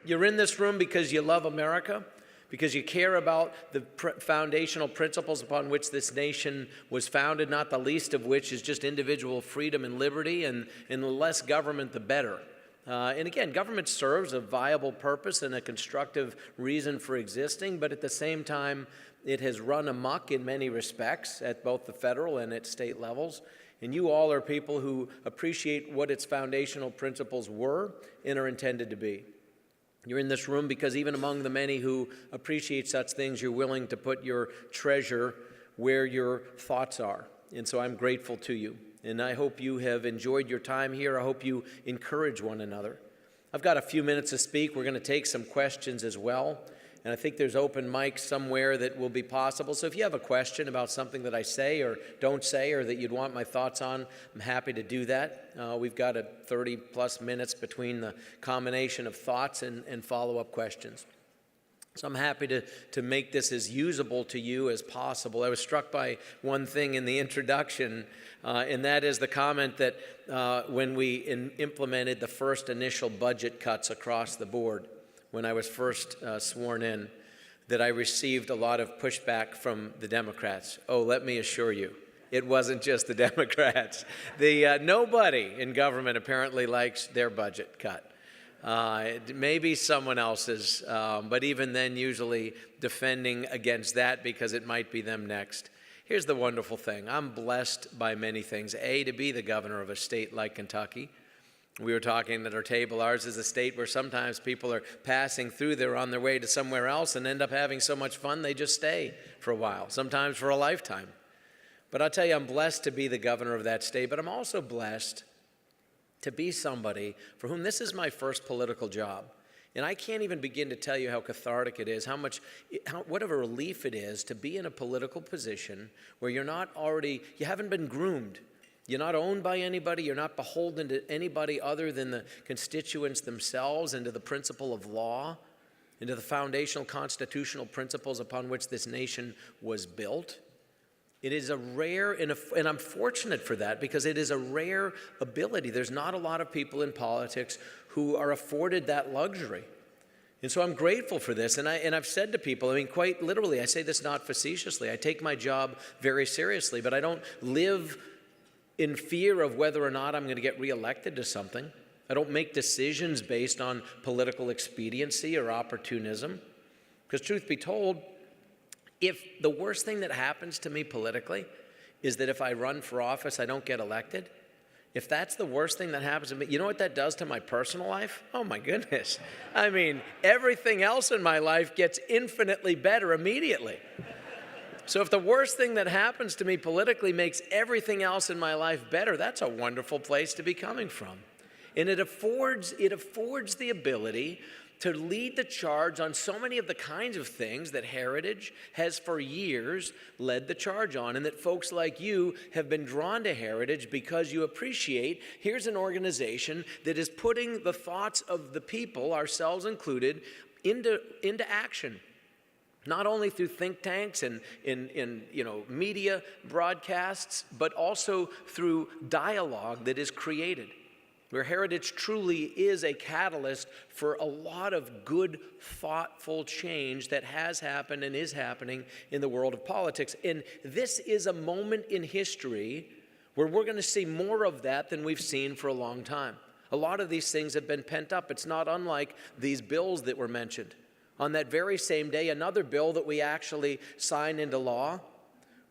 You're in this room because you love America, because you care about the foundational principles upon which this nation was founded, not the least of which is just individual freedom and liberty, and the less government, the better. And again, government serves a viable purpose and a constructive reason for existing, but at the same time, it has run amok in many respects at both the federal and at state levels. And you all are people who appreciate what its foundational principles were and are intended to be. You're in this room because even among the many who appreciate such things, you're willing to put your treasure where your thoughts are. And so I'm grateful to you. And I hope you have enjoyed your time here. I hope you encourage one another. I've got a few minutes to speak. We're going to take some questions as well. And I think there's open mics somewhere that will be possible. So if you have a question about something that I say or don't say or that you'd want my thoughts on, I'm happy to do that. We've got 30-plus minutes between the combination of thoughts and follow-up questions. So I'm happy to make this as usable to you as possible. I was struck by one thing in the introduction, and that is the comment that when we implemented the first initial budget cuts across the board, when I was first sworn in, that I received a lot of pushback from the Democrats. Oh, let me assure you, it wasn't just the Democrats. Nobody in government apparently likes their budget cut. Maybe someone else's, but even then usually defending against that because it might be them next. Here's the wonderful thing. I'm blessed by many things. A, to be the governor of a state like Kentucky. We were talking at our table. Ours is a state where sometimes people are passing through, they're on their way to somewhere else and end up having so much fun they just stay for a while, sometimes for a lifetime. But I'll tell you, I'm blessed to be the governor of that state, but I'm also blessed to be somebody for whom this is my first political job. And I can't even begin to tell you how cathartic it is, what of a relief it is to be in a political position where you haven't been groomed. You're not owned by anybody. You're not beholden to anybody other than the constituents themselves and to the principle of law and to the foundational constitutional principles upon which this nation was built. It is a rare, and I'm fortunate for that because it is a rare ability. There's not a lot of people in politics who are afforded that luxury. And so I'm grateful for this. And I've said to people, quite literally, I say this not facetiously. I take my job very seriously, but I don't live in fear of whether or not I'm going to get reelected to something. I don't make decisions based on political expediency or opportunism. Because truth be told, if the worst thing that happens to me politically is that if I run for office, I don't get elected, if that's the worst thing that happens to me, you know what that does to my personal life? Oh my goodness. Everything else in my life gets infinitely better immediately. So if the worst thing that happens to me politically makes everything else in my life better, that's a wonderful place to be coming from. And it affords the ability to lead the charge on so many of the kinds of things that Heritage has for years led the charge on, and that folks like you have been drawn to Heritage because you appreciate here's an organization that is putting the thoughts of the people, ourselves included, into action. Not only through think tanks and in media broadcasts, but also through dialogue that is created, where Heritage truly is a catalyst for a lot of good, thoughtful change that has happened and is happening in the world of politics. And this is a moment in history where we're going to see more of that than we've seen for a long time. A lot of these things have been pent up. It's not unlike these bills that were mentioned. On that very same day, another bill that we actually signed into law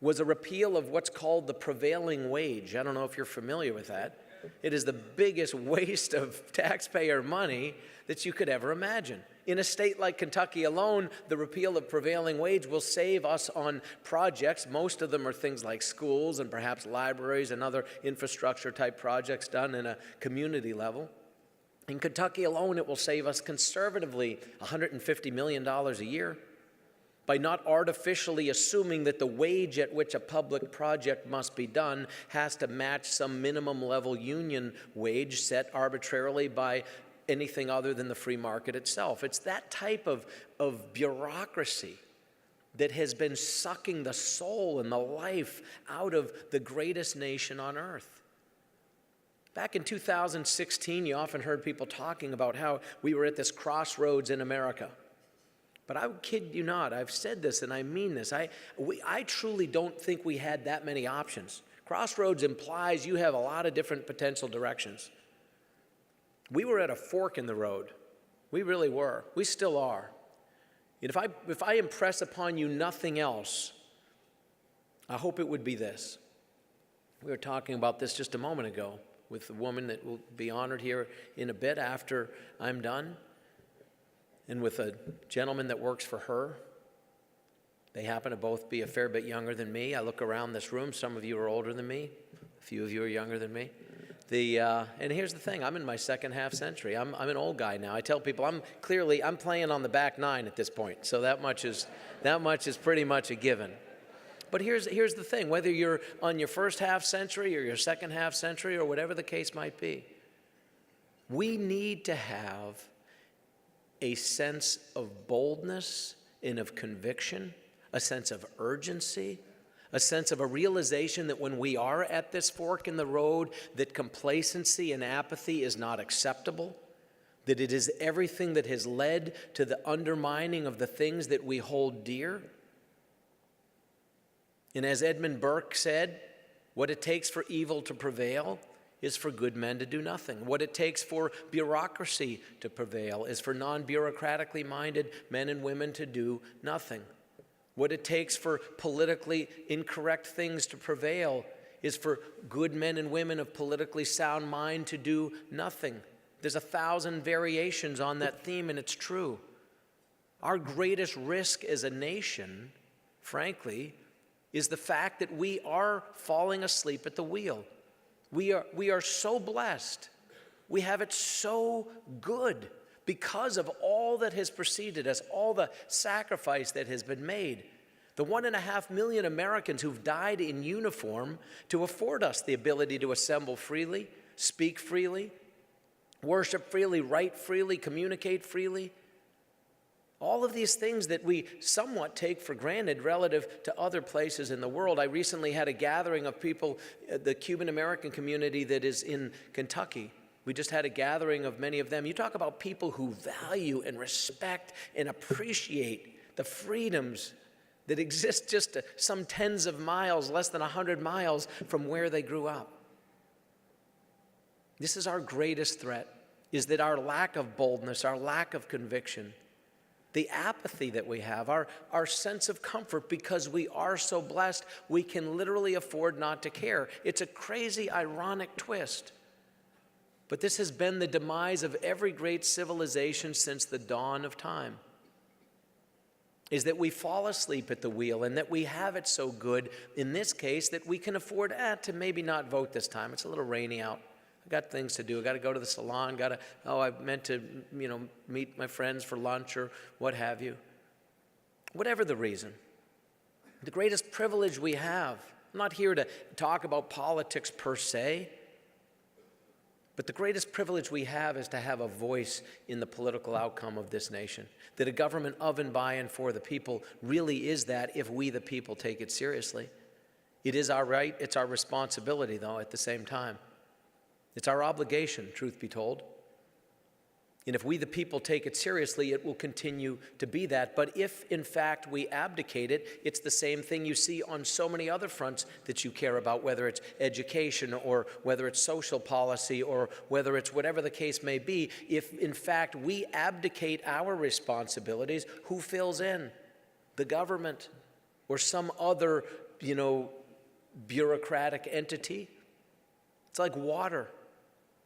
was a repeal of what's called the prevailing wage. I don't know if you're familiar with that. It is the biggest waste of taxpayer money that you could ever imagine. In a state like Kentucky alone, the repeal of prevailing wage will save us on projects. Most of them are things like schools and perhaps libraries and other infrastructure type projects done in a community level. In Kentucky alone, it will save us conservatively $150 million a year by not artificially assuming that the wage at which a public project must be done has to match some minimum level union wage set arbitrarily by anything other than the free market itself. It's that type of bureaucracy that has been sucking the soul and the life out of the greatest nation on earth. Back in 2016, you often heard people talking about how we were at this crossroads in America. But I kid you not, I've said this and I mean this. I truly don't think we had that many options. Crossroads implies you have a lot of different potential directions. We were at a fork in the road. We really were. We still are. And if I impress upon you nothing else, I hope it would be this. We were talking about this just a moment ago with the woman that will be honored here in a bit after I'm done, and with a gentleman that works for her. They happen to both be a fair bit younger than me. I look around this room. Some of you are older than me. A few of you are younger than me. And here's the thing. I'm in my second half century. I'm an old guy now. I tell people I'm playing on the back nine at this point. So that much is pretty much a given. But here's the thing. Whether you're on your first half century or your second half century or whatever the case might be, we need to have a sense of boldness and of conviction, a sense of urgency, a sense of a realization that when we are at this fork in the road, that complacency and apathy is not acceptable, that it is everything that has led to the undermining of the things that we hold dear. And as Edmund Burke said, what it takes for evil to prevail is for good men to do nothing. What it takes for bureaucracy to prevail is for non-bureaucratically minded men and women to do nothing. What it takes for politically incorrect things to prevail is for good men and women of politically sound mind to do nothing. There's 1,000 variations on that theme, and it's true. Our greatest risk as a nation, frankly, is the fact that we are falling asleep at the wheel. We are so blessed. We have it so good because of all that has preceded us, all the sacrifice that has been made. The 1.5 million Americans who've died in uniform to afford us the ability to assemble freely, speak freely, worship freely, write freely, communicate freely. All of these things that we somewhat take for granted relative to other places in the world. I recently had a gathering of people, the Cuban American community that is in Kentucky. We just had a gathering of many of them. You talk about people who value and respect and appreciate the freedoms that exist just some tens of miles, less than 100 miles from where they grew up. This is our greatest threat, is that our lack of boldness, our lack of conviction, the apathy that we have, our sense of comfort because we are so blessed, we can literally afford not to care. It's a crazy, ironic twist. But this has been the demise of every great civilization since the dawn of time, is that we fall asleep at the wheel and that we have it so good, in this case, that we can afford to maybe not vote this time. It's a little rainy out. I got things to do. I got to go to the salon. I meant to, meet my friends for lunch or what have you. Whatever the reason, the greatest privilege we have, I'm not here to talk about politics per se, but the greatest privilege we have is to have a voice in the political outcome of this nation. That a government of and by and for the people really is that if we the people take it seriously. It is our right, it's our responsibility though at the same time. It's our obligation, truth be told. And if we the people take it seriously, it will continue to be that. But if, in fact, we abdicate it, it's the same thing you see on so many other fronts that you care about, whether it's education or whether it's social policy or whether it's whatever the case may be. If, in fact, we abdicate our responsibilities, who fills in? The government or some other, bureaucratic entity? It's like water.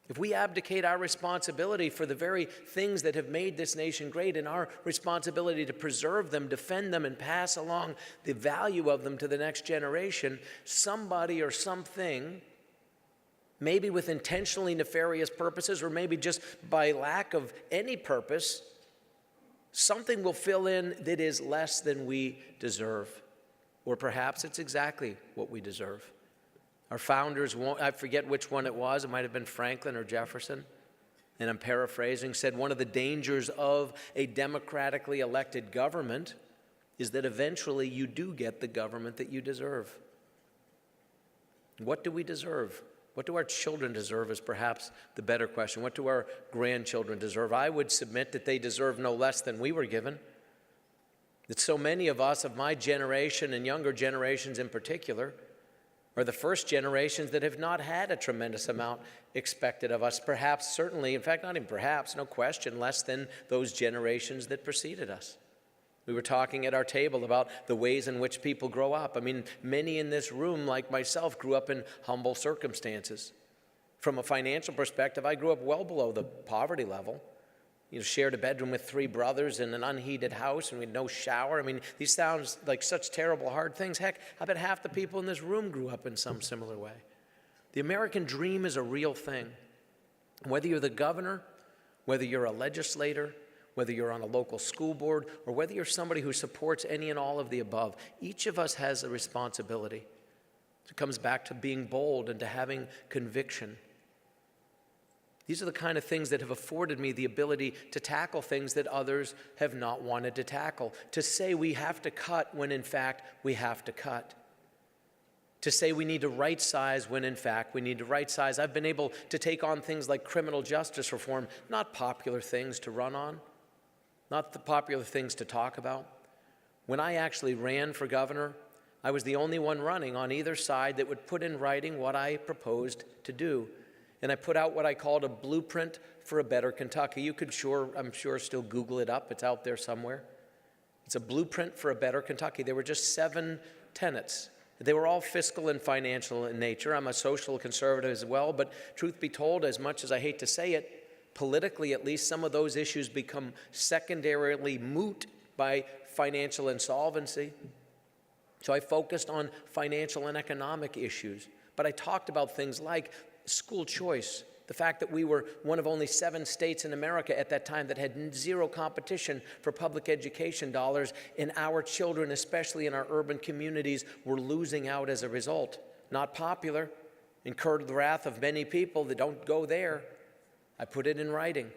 If we abdicate our responsibility for the very things that have made this nation great and our responsibility to preserve them, defend them, and pass along the value of them to the next generation, somebody or something, maybe with intentionally nefarious purposes or maybe just by lack of any purpose, something will fill in that is less than we deserve. Or perhaps it's exactly what we deserve. Our founders, I forget which one it was, it might have been Franklin or Jefferson, and I'm paraphrasing, said one of the dangers of a democratically elected government is that eventually you do get the government that you deserve. What do we deserve? What do our children deserve is perhaps the better question. What do our grandchildren deserve? I would submit that they deserve no less than we were given. That so many of us of my generation and younger generations in particular are the first generations that have not had a tremendous amount expected of us. Perhaps, certainly, in fact, not even perhaps, no question, less than those generations that preceded us. We were talking at our table about the ways in which people grow up. I mean, many in this room, like myself, grew up in humble circumstances. From a financial perspective, I grew up well below the poverty level. Shared a bedroom with 3 brothers in an unheated house, and we had no shower. I mean, these sound like such terrible, hard things. Heck, I bet half the people in this room grew up in some similar way. The American dream is a real thing. Whether you're the governor, whether you're a legislator, whether you're on a local school board, or whether you're somebody who supports any and all of the above, each of us has a responsibility. It comes back to being bold and to having conviction. These are the kind of things that have afforded me the ability to tackle things that others have not wanted to tackle. To say we have to cut when in fact we have to cut. To say we need to right size when in fact we need to right size. I've been able to take on things like criminal justice reform, not popular things to run on, not the popular things to talk about. When I actually ran for governor, I was the only one running on either side that would put in writing what I proposed to do. And I put out what I called a blueprint for a better Kentucky. You could I'm sure, still Google it up. It's out there somewhere. It's a blueprint for a better Kentucky. There were just 7 tenets. They were all fiscal and financial in nature. I'm a social conservative as well, but truth be told, as much as I hate to say it, politically at least, some of those issues become secondarily moot by financial insolvency. So I focused on financial and economic issues, but I talked about things like school choice, the fact that we were one of only 7 states in America at that time that had 0 competition for public education dollars, and our children, especially in our urban communities, were losing out as a result. Not popular, incurred the wrath of many people that don't go there. I put it in writing.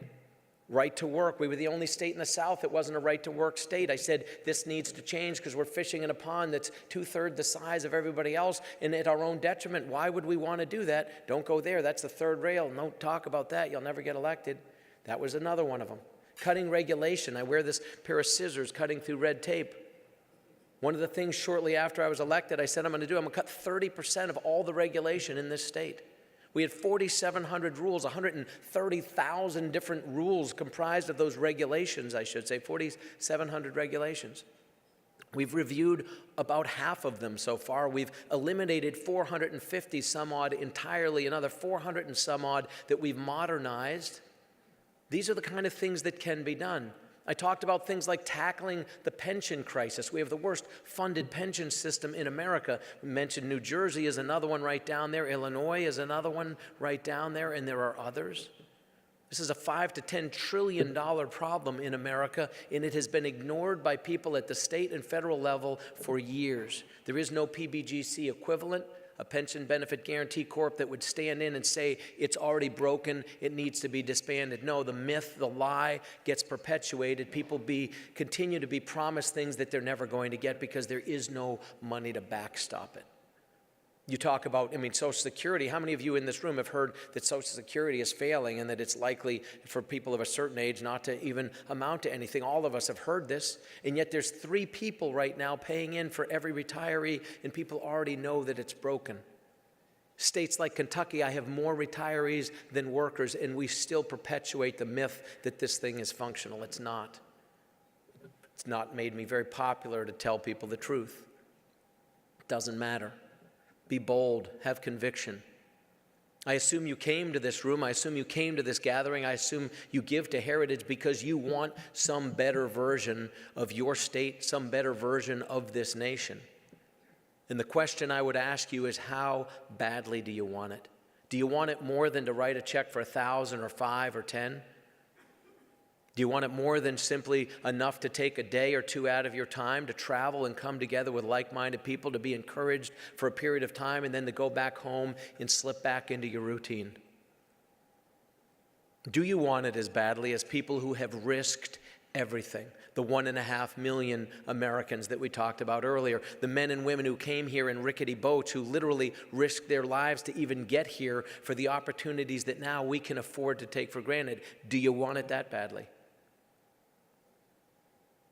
Right to work. We were the only state in the South that wasn't a right to work state. I said, this needs to change because we're fishing in a pond that's 2/3 the size of everybody else and at our own detriment. Why would we want to do that? Don't go there. That's the 3rd rail. Don't talk about that. You'll never get elected. That was another one of them. Cutting regulation. I wear this pair of scissors cutting through red tape. One of the things shortly after I was elected, I said I'm going to cut 30% of all the regulation in this state. We had 4,700 rules, 130,000 different rules comprised of those regulations, I should say, 4,700 regulations. We've reviewed about half of them so far. We've eliminated 450 some odd entirely, another 400 and some odd that we've modernized. These are the kind of things that can be done. I talked about things like tackling the pension crisis. We have the worst funded pension system in America. We mentioned New Jersey is another one right down there. Illinois is another one right down there, and there are others. This is a $5 to $10 trillion problem in America, and it has been ignored by people at the state and federal level for years. There is no PBGC equivalent, a pension benefit guarantee corp that would stand in and say it's already broken, it needs to be disbanded. No, the myth, the lie gets perpetuated. People continue to be promised things that they're never going to get because there is no money to backstop it. You talk about, Social Security. How many of you in this room have heard that Social Security is failing and that it's likely for people of a certain age not to even amount to anything? All of us have heard this, and yet there's 3 people right now paying in for every retiree, and people already know that it's broken. States like Kentucky, I have more retirees than workers, and we still perpetuate the myth that this thing is functional. It's not. It's not made me very popular to tell people the truth. It doesn't matter. Be bold, have conviction. I assume you came to this room, I assume you came to this gathering, I assume you give to Heritage because you want some better version of your state, some better version of this nation. And the question I would ask you is, how badly do you want it? Do you want it more than to write a check for 1,000 or 5 or 10? Do you want it more than simply enough to take a day or 2 out of your time to travel and come together with like-minded people, to be encouraged for a period of time, and then to go back home and slip back into your routine? Do you want it as badly as people who have risked Everything. The 1.5 million Americans that we talked about earlier, the men and women who came here in rickety boats, who literally risked their lives to even get here for the opportunities that now we can afford to take for granted. Do you want it that badly?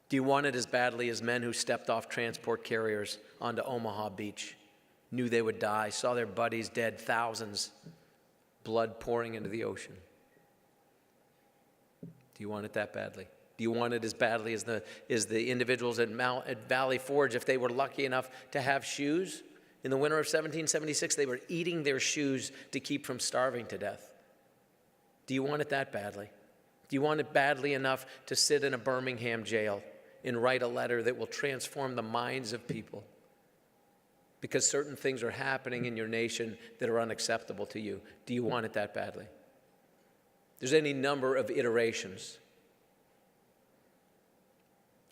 Do you want it as badly as men who stepped off transport carriers onto Omaha Beach, knew they would die, saw their buddies dead, thousands, blood pouring into the ocean? Do you want it that badly? Do you want it as badly as the individuals at Valley Forge, if they were lucky enough to have shoes? In the winter of 1776, they were eating their shoes to keep from starving to death. Do you want it that badly? Do you want it badly enough to sit in a Birmingham jail and write a letter that will transform the minds of people because certain things are happening in your nation that are unacceptable to you? Do you want it that badly? There's any number of iterations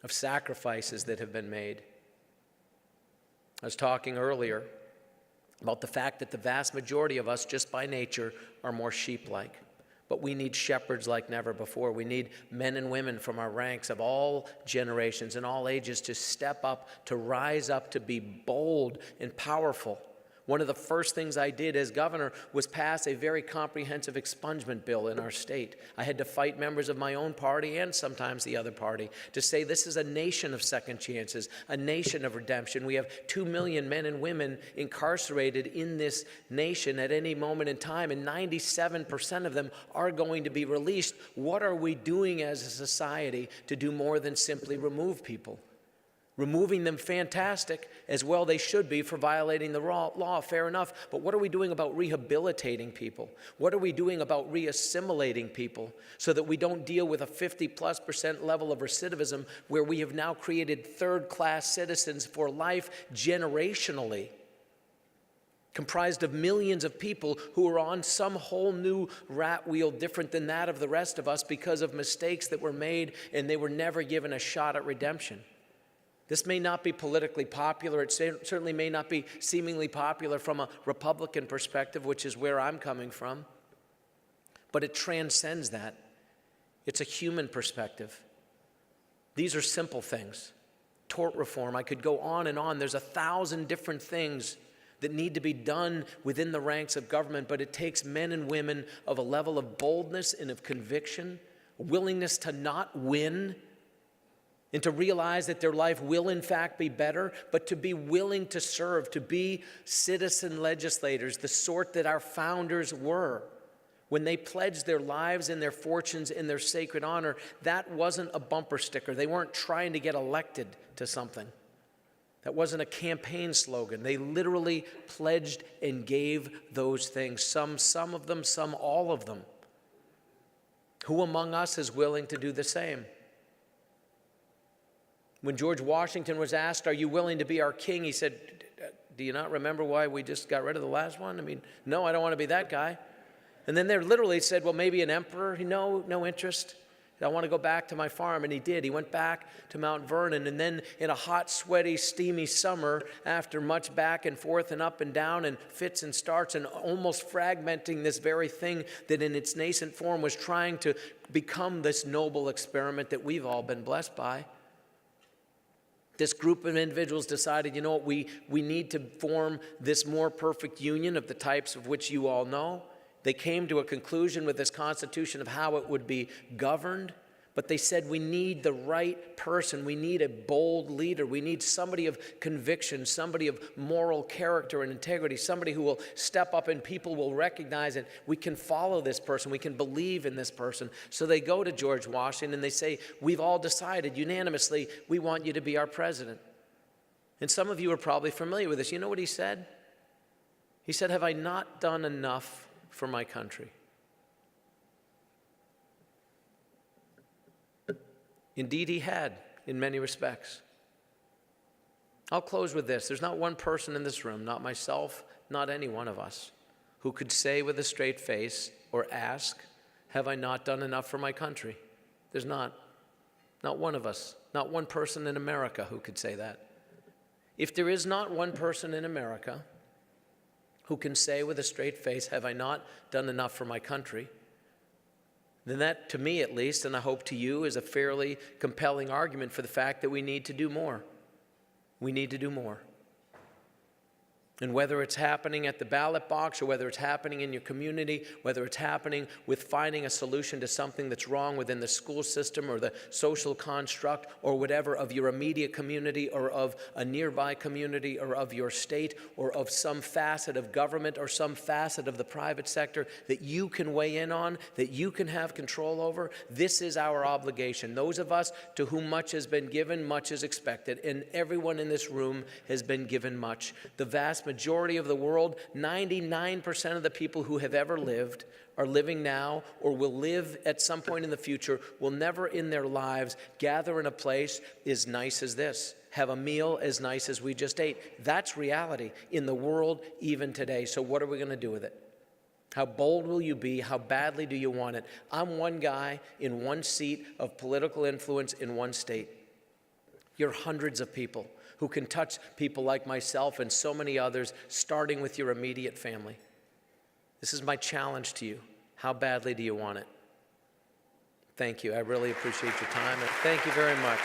of sacrifices that have been made. I was talking earlier about the fact that the vast majority of us, just by nature, are more sheep-like. But we need shepherds like never before. We need men and women from our ranks of all generations and all ages to step up, to rise up, to be bold and powerful. One of the first things I did as governor was pass a very comprehensive expungement bill in our state. I had to fight members of my own party and sometimes the other party to say this is a nation of second chances, a nation of redemption. We have 2 million men and women incarcerated in this nation at any moment in time, and 97% of them are going to be released. What are we doing as a society to do more than simply remove people? Removing them, fantastic, as well they should be for violating the law, fair enough. But what are we doing about rehabilitating people? What are we doing about re-assimilating people so that we don't deal with a 50+% level of recidivism where we have now created third-class citizens for life generationally, comprised of millions of people who are on some whole new rat wheel different than that of the rest of us because of mistakes that were made and they were never given a shot at redemption. This may not be politically popular. It certainly may not be seemingly popular from a Republican perspective, which is where I'm coming from. But it transcends that. It's a human perspective. These are simple things. Tort reform, I could go on and on. There's 1,000 different things that need to be done within the ranks of government, but it takes men and women of a level of boldness and of conviction, a willingness to not win, and to realize that their life will in fact be better, but to be willing to serve, to be citizen legislators, the sort that our founders were. When they pledged their lives and their fortunes in their sacred honor, that wasn't a bumper sticker. They weren't trying to get elected to something. That wasn't a campaign slogan. They literally pledged and gave those things, some of them, some all of them. Who among us is willing to do the same? When George Washington was asked, "Are you willing to be our king?" he said, "Do you not remember why we just got rid of the last one? I mean, no, I don't want to be that guy." And then they literally said, "Well, maybe an emperor." No interest. "I want to go back to my farm." And he did. He went back to Mount Vernon. And then in a hot, sweaty, steamy summer, after much back and forth and up and down and fits and starts and almost fragmenting this very thing that in its nascent form was trying to become this noble experiment that we've all been blessed by, this group of individuals decided, you know what, we need to form this more perfect union of the types of which you all know. They came to a conclusion with this Constitution of how it would be governed, but they said we need the right person. We need a bold leader. We need somebody of conviction, somebody of moral character and integrity, somebody who will step up and people will recognize it. We can follow this person. We can believe in this person. So they go to George Washington and they say, "We've all decided unanimously we want you to be our president." And some of you are probably familiar with this. You know what he said? He said, "Have I not done enough for my country?" Indeed, he had, in many respects. I'll close with this. There's not one person in this room, not myself, not any one of us, who could say with a straight face or ask, "Have I not done enough for my country?" There's not. Not one of us, not one person in America who could say that. If there is not one person in America who can say with a straight face, "Have I not done enough for my country?" then that, to me at least, and I hope to you, is a fairly compelling argument for the fact that we need to do more. We need to do more. And whether it's happening at the ballot box or whether it's happening in your community, whether it's happening with finding a solution to something that's wrong within the school system or the social construct or whatever of your immediate community or of a nearby community or of your state or of some facet of government or some facet of the private sector that you can weigh in on, that you can have control over, this is our obligation. Those of us to whom much has been given, much is expected. And everyone in this room has been given much. The vast majority of the world, 99% of the people who have ever lived are living now or will live at some point in the future, will never in their lives gather in a place as nice as this, have a meal as nice as we just ate. That's reality in the world even today. So what are we going to do with it? How bold will you be? How badly do you want it? I'm one guy in one seat of political influence in one state. You're hundreds of people who can touch people like myself and so many others, starting with your immediate family. This is my challenge to you. How badly do you want it? Thank you. I really appreciate your time. And thank you very much.